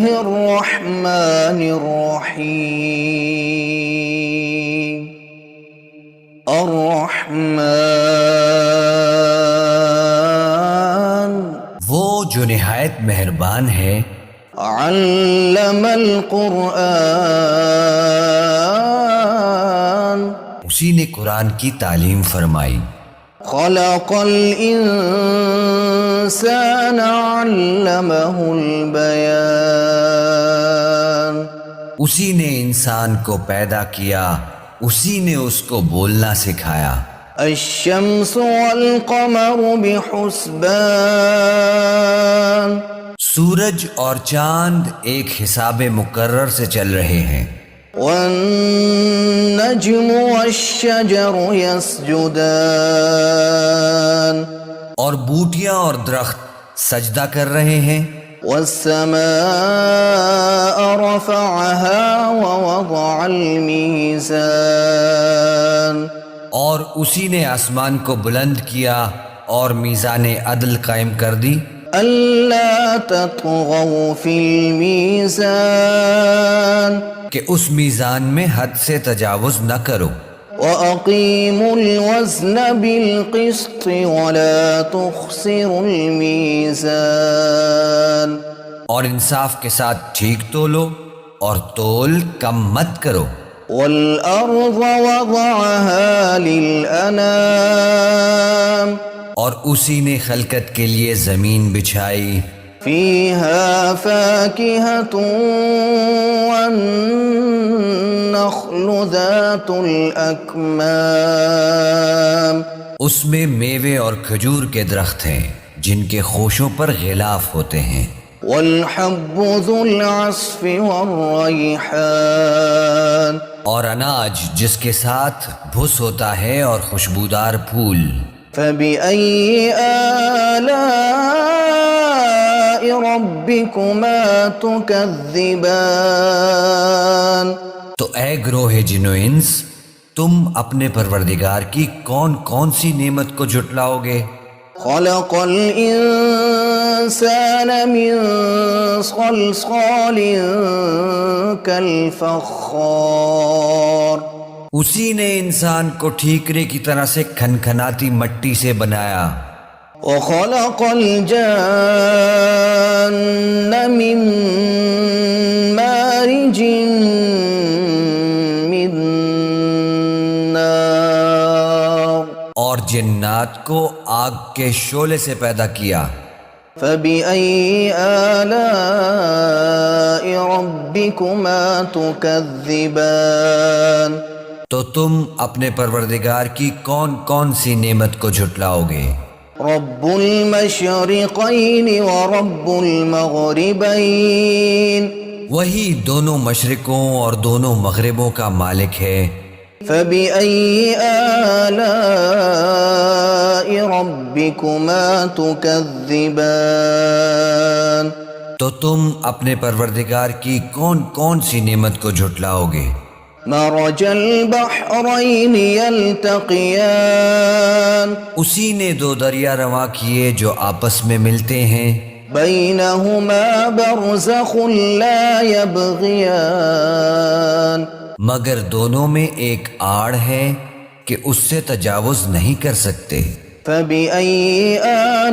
الرحمن الرحیم الرحمن وہ جو نہایت مہربان ہے، علم القرآن اسی نے قرآن کی تعلیم فرمائی، خلق الانسان علمہ البیان اسی نے انسان کو پیدا کیا، اسی نے اس کو بولنا سکھایا۔ الشمس والقمر بحسبان سورج اور چاند ایک حساب مقرر سے چل رہے ہیں، والنجم والشجر يسجدان اور بوٹیاں اور درخت سجدہ کر رہے ہیں۔ والسماء رفعها ووضع الميزان اور اسی نے آسمان کو بلند کیا اور میزان عدل قائم کر دی، ألا تطغوا في الميزان کہ اس میزان میں حد سے تجاوز نہ کرو، وأقيموا الوزن بالقسط ولا تخسروا الميزان اور انصاف کے ساتھ ٹھیک تولو اور تول کم مت کرو۔ والأرض وضعها للأنام اور اسی نے خلقت کے لیے زمین بچھائی، فيها فاكهة والنخل ذات الأكمام اس میں میوے اور کھجور کے درخت ہیں جن کے خوشوں پر غلاف ہوتے ہیں، والحب ذو العصف والريحان اور اناج جس کے ساتھ بھس ہوتا ہے اور خوشبودار پھول۔ فبأي آلاء ربكما تكذبان تو اے گروہ جن و انس، تم اپنے پروردگار کی کون کون سی نعمت کو جھٹلاؤ گے؟ خلق الإنسان من صلصال كالفخار اسی نے انسان کو ٹھیکرے کی طرح سے کھنکھناتی مٹی سے بنایا، وخلق الجان من مارج من نار اور جنات کو آگ کے شعلے سے پیدا کیا۔ فبأي آلاء ربكما تكذبان تو تم اپنے پروردگار کی کون کون سی نعمت کو جھٹلاؤ گے؟ رب المشرقين ورب المغربين وہی دونوں مشرقوں اور دونوں مغربوں کا مالک ہے۔ فبأي آلاء ربكما تكذبان تو تم اپنے پروردگار کی کون کون سی نعمت کو جھٹلاؤ گے؟ مرج البحرين يلتقيان اسی نے دو دریا رواں کیے جو آپس میں ملتے ہیں، بينهما برزخ لا يبغيان مگر دونوں میں ایک آڑ ہے کہ اس سے تجاوز نہیں کر سکتے۔ فبأي آلاء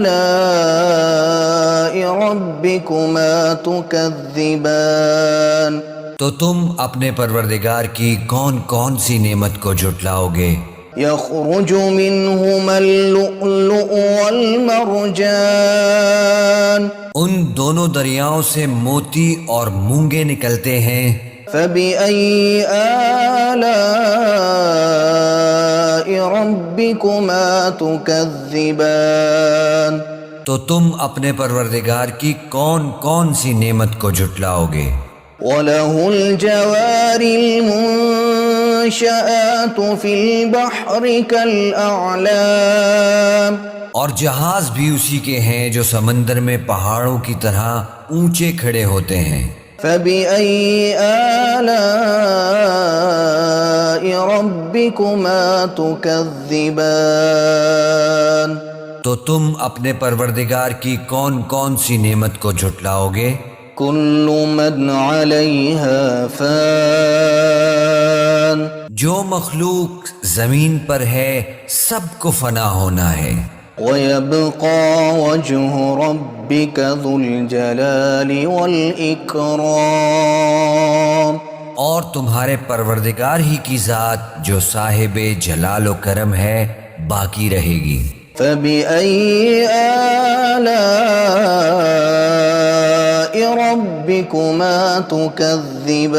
ربكما تكذبان تو تم اپنے پروردگار کی کون کون سی نعمت کو جھٹلاؤ گے؟ يخرج منهما اللؤلؤ والمرجان ان دونوں دریاؤں سے موتی اور مونگے نکلتے ہیں۔ فبأي آلاء ربكما تكذبان تو تم اپنے پروردگار کی کون کون سی نعمت کو جھٹلاؤ گے؟ وله الجوار المنشآت في البحر كالأعلام اور جہاز بھی اسی کے ہیں جو سمندر میں پہاڑوں کی طرح اونچے کھڑے ہوتے ہیں۔ فبأي آلاء ربكما تكذبان تو تم اپنے پروردگار کی کون کون سی نعمت کو جھٹلاؤ گے؟ كل من عليها فان جو مخلوق زمین پر ہے سب کو فنا ہونا ہے، ويبقى وجه ربك ذو الجلال والإكرام اور تمہارے پروردگار ہی کی ذات جو صاحب جلال و کرم ہے باقی رہے گی۔ فبأي آلاء ربكما تكذبان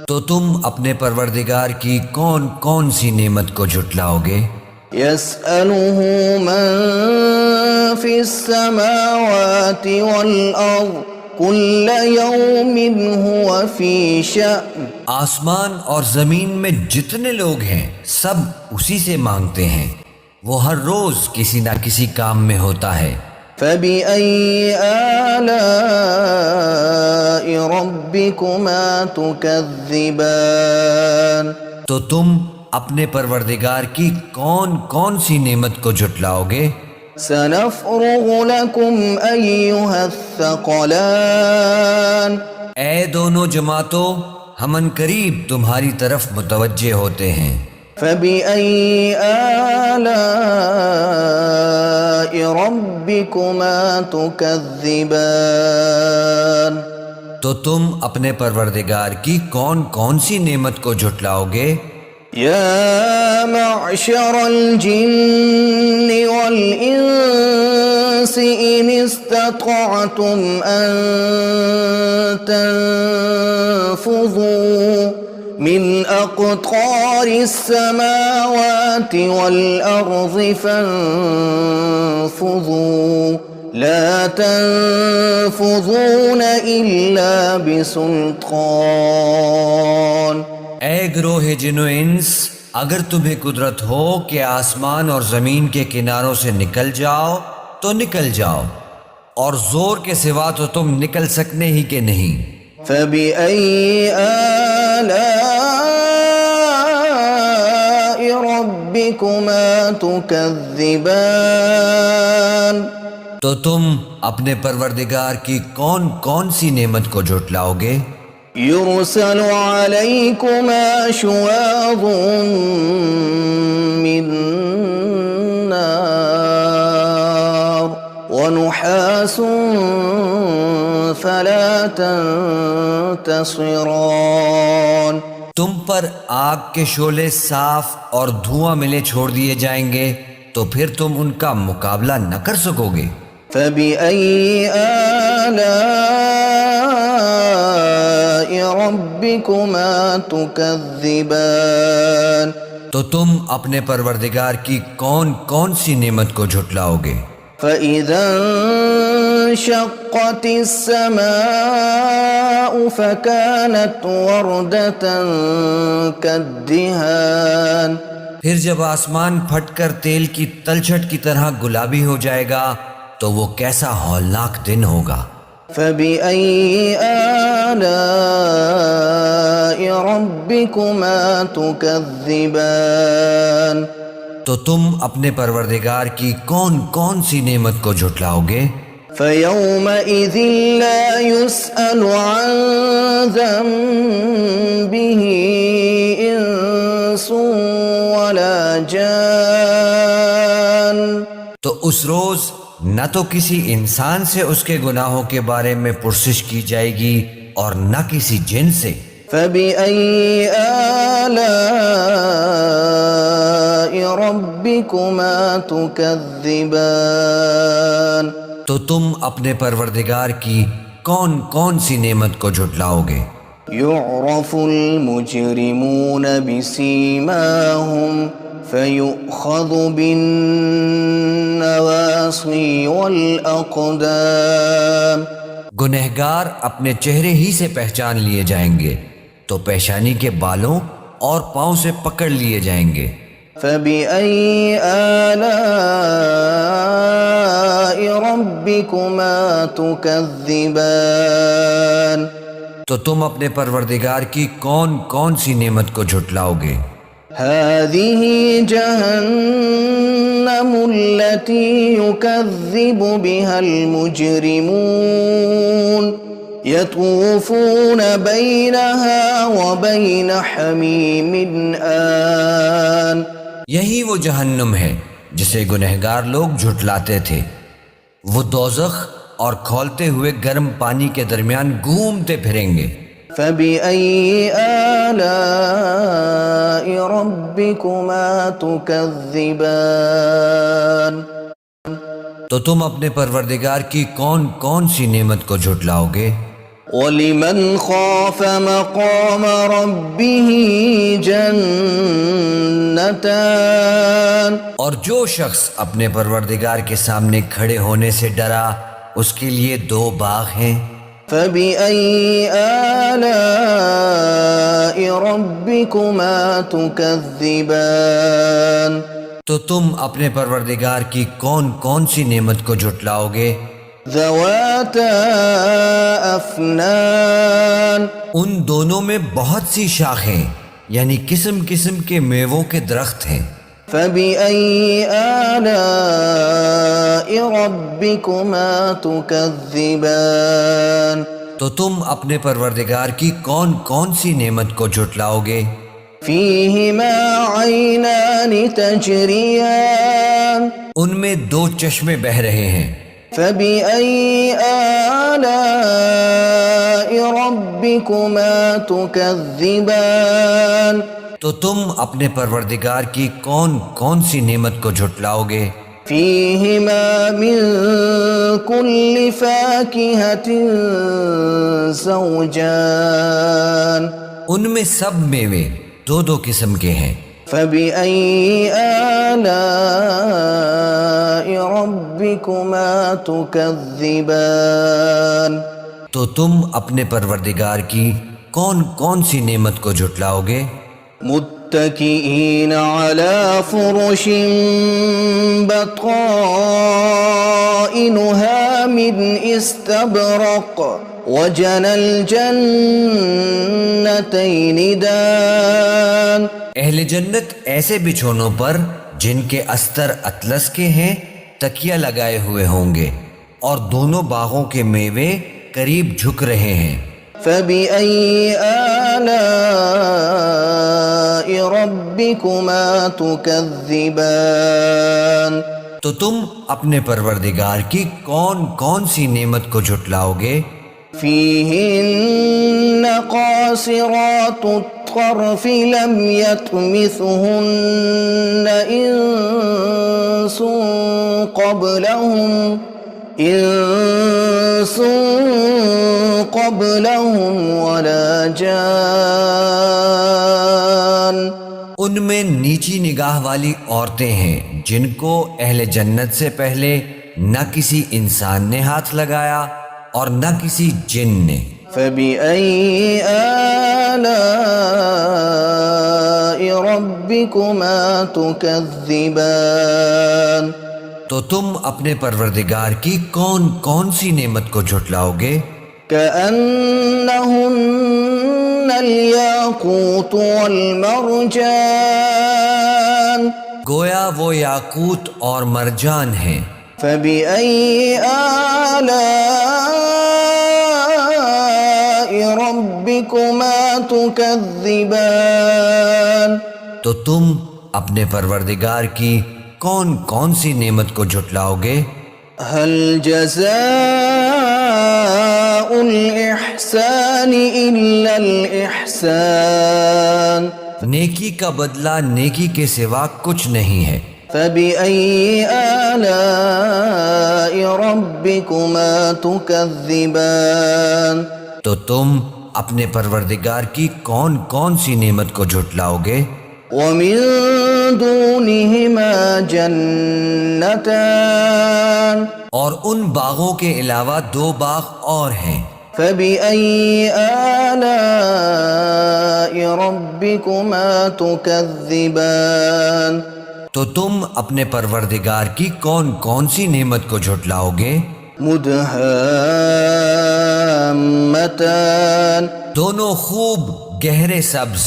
تو تم اپنے پروردگار کی کون کون سی نعمت کو جھٹلاؤ گے؟ يسأله من في السماوات والأرض كل يوم هو في شأن آسمان اور زمین میں جتنے لوگ ہیں سب اسی سے مانگتے ہیں، وہ ہر روز کسی نہ کسی کام میں ہوتا ہے۔ فبأي آلاء ربكما تكذبان تو تم اپنے پروردگار کی کون کون سی نعمت کو جھٹلاؤ گے؟ سنفرغ لكم أيها الثقلان اے دونوں جماعتوں، ہم ان قریب تمہاری طرف متوجہ ہوتے ہیں۔ فبأي آلاء ربكما تكذبان تو تم اپنے پروردگار کی کون کون سی نعمت کو جھٹلاؤ گے؟ يا معشر الجن والإنس إن استطعتم أن تنفذوا من أقطار السماوات والأرض فانفذوا لا تنفذون إلا بسلطان اے گروہ جن و انس، اگر تمہیں قدرت ہو کہ آسمان اور زمین کے کناروں سے نکل جاؤ تو نکل جاؤ، اور زور کے سوا تو تم نکل سکنے ہی کہ نہیں۔ فبأي آلاء ربكما تكذبان تو تم اپنے پروردگار کی کون کون سی نعمت کو جھٹلاؤ گے؟ يرسل عليكما شواظ من نار ونحاس فلا تنتصران تم پر آگ کے شعلے صاف اور دھواں ملے چھوڑ دیے جائیں گے تو پھر تم ان کا مقابلہ نہ کر سکو گے۔ فبأي آلاء ربكما تكذبان تو تم اپنے پروردگار کی کون کون سی نعمت کو جھٹلاؤ گے؟ فإذا انشقت السماء فكانت وردة كالدهان پھر جب آسمان پھٹ کر تیل کی تلچھٹ کی طرح گلابی ہو جائے گا تو وہ کیسا ہولناک دن ہوگا۔ فبأي آلاء ربكما تكذبان تو تم اپنے پروردگار کی کون کون سی نعمت کو جھٹلاؤ گے؟ فيومئذ لا يسأل عن ذنبه إنس ولا جان تو اس روز نہ تو کسی انسان سے اس کے گناہوں کے بارے میں پرسش کی جائے گی اور نہ کسی جن سے۔ فبأي آلاء ربكما تكذبان تو تم اپنے پروردگار کی کون کون سی نعمت کو جھٹلاؤ گے؟ يعرف المجرمون بسيماهم فيؤخذ بالنواصي والأقدام گنہگار اپنے چہرے ہی سے پہچان لیے جائیں گے تو پیشانی کے بالوں اور پاؤں سے پکڑ لیے جائیں گے۔ فبأي آلاء ربكما تكذبان تو تم اپنے پروردگار کی کون کون سی نعمت کو جھٹلاؤ گے؟ هذه جهنم التي يكذب بها المجرمون يطوفون بينها وبين حميم آن. یہی وہ جہنم ہے جسے گنہگار لوگ جھٹلاتے تھے. وہ دوزخ اور کھولتے ہوئے گرم پانی کے درمیان گھومتے پھریں گے. فبأي آلاء ربكما تكذبان. تو تم اپنے پروردگار کی کون کون سی نعمت کو جھٹلاؤ گے؟ وَلِمَنْ خَافَ مَقَامَ رَبِّهِ جَنَّتَانِ. اور جو شخص اپنے پروردگار کے سامنے کھڑے ہونے سے ڈرا اس کے لیے 2 باغ ہیں. فَبِأَيِّ آلَاءِ رَبِّكُمَا تُكَذِّبَانِ. تو تم اپنے پروردگار کی کون کون سی نعمت کو جھٹلاؤ گے؟ ذَوَاتَا أَفْنَانٍ. ان دونوں میں بہت سی شاخیں یعنی قسم قسم کے میووں کے درخت ہیں. فَبِأَيِّ آلَاءِ رَبِّكُمَا تُكَذِّبَانِ. تو تم اپنے پروردگار کی کون کون سی نعمت کو جھٹلاؤ گے؟ فِيهِمَا عَيْنَانِ تَجْرِيَانِ. ان میں 2 چشمے بہہ رہے ہیں. فَبِأَيِّ آلَاءِ رَبِّكُمَا تُكَذِّبَانِ. تو تم اپنے پروردگار کی کون کون سی نعمت کو جھٹلاؤ گے؟ فِيهِمَا مِن كُلِّ فَاكِهَةٍ زَوْجَانِ. ان میں سب میوے 2 قسم کے ہیں. فَبِأَيِّ آلَاءِ رَبِّكُمَا تُكَذِّبَانِ. تو تم اپنے پروردگار کی کون کون سی نعمت کو جھٹلاؤ گے؟ متكئين على فرش بطائنها من استبرق وجنى الجنتين دان. اہل جنت ایسے بچھونوں پر جن کے استر اطلس کے ہیں تکیہ لگائے ہوئے ہوں گے اور دونوں باغوں کے میوے قریب جھک رہے ہیں. فَبِأَيِّ آلَاءِ رَبِّكُمَا تُكَذِّبَانِ. تو تم اپنے پروردگار کی کون کون سی نعمت کو جھٹلاؤ گے؟ فِيهِنَّ قَاصِرَاتُ الطَّرْفِ لَمْ يَطْمِثْهُنَّ إِنسٌ قَبْلَهُمْ وَلَا جَانٌ. ان میں نیچی نگاہ والی عورتیں ہیں جن کو اہل جنت سے پہلے نہ کسی انسان نے ہاتھ لگایا اور نہ کسی جن نے. فَبِأَيِّ آلَاءِ رَبِّكُمَا تُكَذِّبَانِ. تو تم اپنے پروردگار کی کون کون سی نعمت کو جھٹلاؤ گے؟ كَأَنَّهُنَّ الْيَاقُوتُ وَالْمَرْجَانُ. گویا وہ یاقوت اور مرجان ہیں. فَبِأَيِّ آلَاءِ رَبِّكُمَا تُكَذِّبَانِ. تو تم اپنے پروردگار کی کون کون سی نعمت کو جھٹلاؤ گے؟ هل جزاء الإحسان إلا الإحسان. نیکی کا بدلہ نیکی کے سوا کچھ نہیں ہے. فَبِأَيِّ آلَاءِ رَبِّكُمَا تُكَذِّبَانِ. تو تم اپنے پروردگار کی کون کون سی نعمت کو جھٹلاؤ گے؟ وَمِن دُونِهِمَا جَنَّتَانِ. اور ان باغوں کے علاوہ 2 باغ اور ہیں. فَبِأَيِّ آلَاءِ رَبِّكُمَا تُكَذِّبَانِ. تو تم اپنے پروردگار کی کون کون سی نعمت کو جھٹلاؤ گے؟ مُدْهَامَّتَانِ. دونوں خوب گہرے سبز.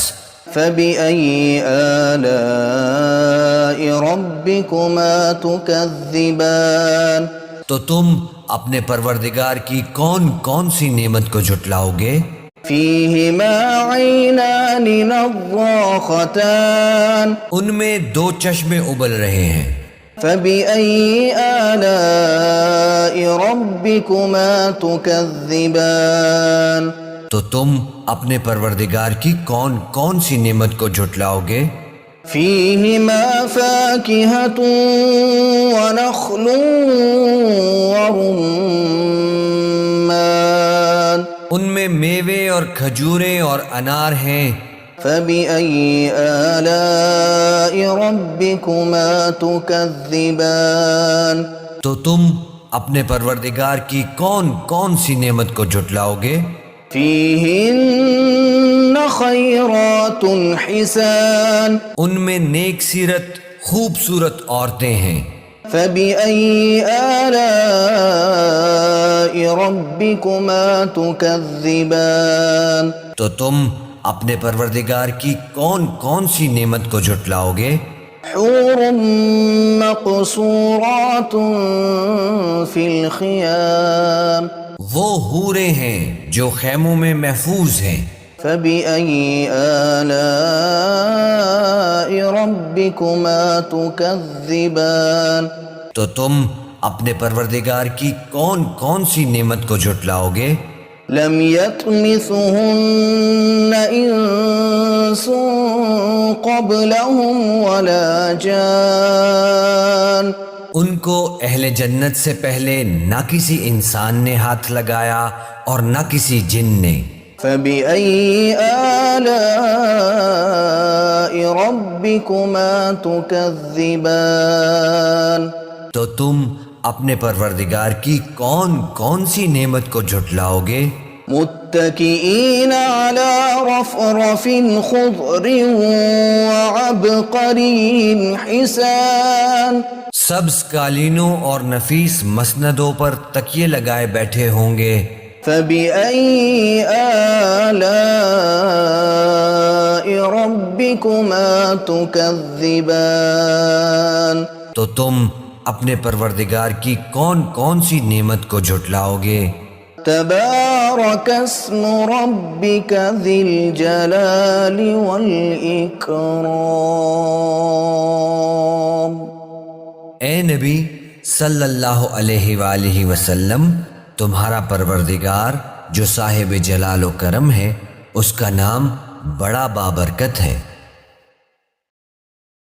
فبأي آلاء ربكما تكذبان تو تم اپنے پروردگار کی کون کون سی نعمت کو جھٹلاؤ گے؟ فيهما عينان نضاختان ان میں دو چشمے ابل رہے ہیں۔ فبأي آلاء ربكما تكذبان تو تم اپنے پروردگار کی کون کون سی نعمت کو جھٹلاؤ گے؟ فيهما فاكهة ونخل ورمان ان میں میوے اور کھجوریں اور انار ہیں۔ فبأي آلاء ربكما تكذبان تو تم اپنے پروردگار کی کون کون سی نعمت کو جھٹلاؤ گے؟ فيهن خيرات حسان ان میں نیک سیرت خوبصورت عورتیں ہیں۔ فبأي آلاء ربكما تكذبان تو تم اپنے پروردگار کی کون کون سی نعمت کو جھٹلاؤ گے؟ حور مقصورات في الخيام وہ حوریں ہیں جو خیموں میں محفوظ ہیں۔ فبأي آلاء ربكما تكذبان تو تم اپنے پروردگار کی کون کون سی نعمت کو جھٹلاؤ گے؟ لم يطمثهن انس قبلهم ولا جان ان کو اہل جنت سے پہلے نہ کسی انسان نے ہاتھ لگایا اور نہ کسی جن نے۔ فبأي آلاء ربكما تكذبان تو تم اپنے پروردگار کی کون کون سی نعمت کو جھٹلاؤ گے؟ متكئين على رفرف خضر وعبقري حسان سبز قالینوں اور نفیس مسندوں پر تکیے لگائے بیٹھے ہوں گے۔ فبأي آلاء ربكما تكذبان تو تم اپنے پروردگار کی کون کون سی نعمت کو جھٹلاؤ گے؟ تبارك اسم ربك ذي الجلال والإكرام اے نبی صلی اللہ علیہ وآلہ وسلم، تمہارا پروردگار جو صاحب جلال و کرم ہے، اس کا نام بڑا بابرکت ہے۔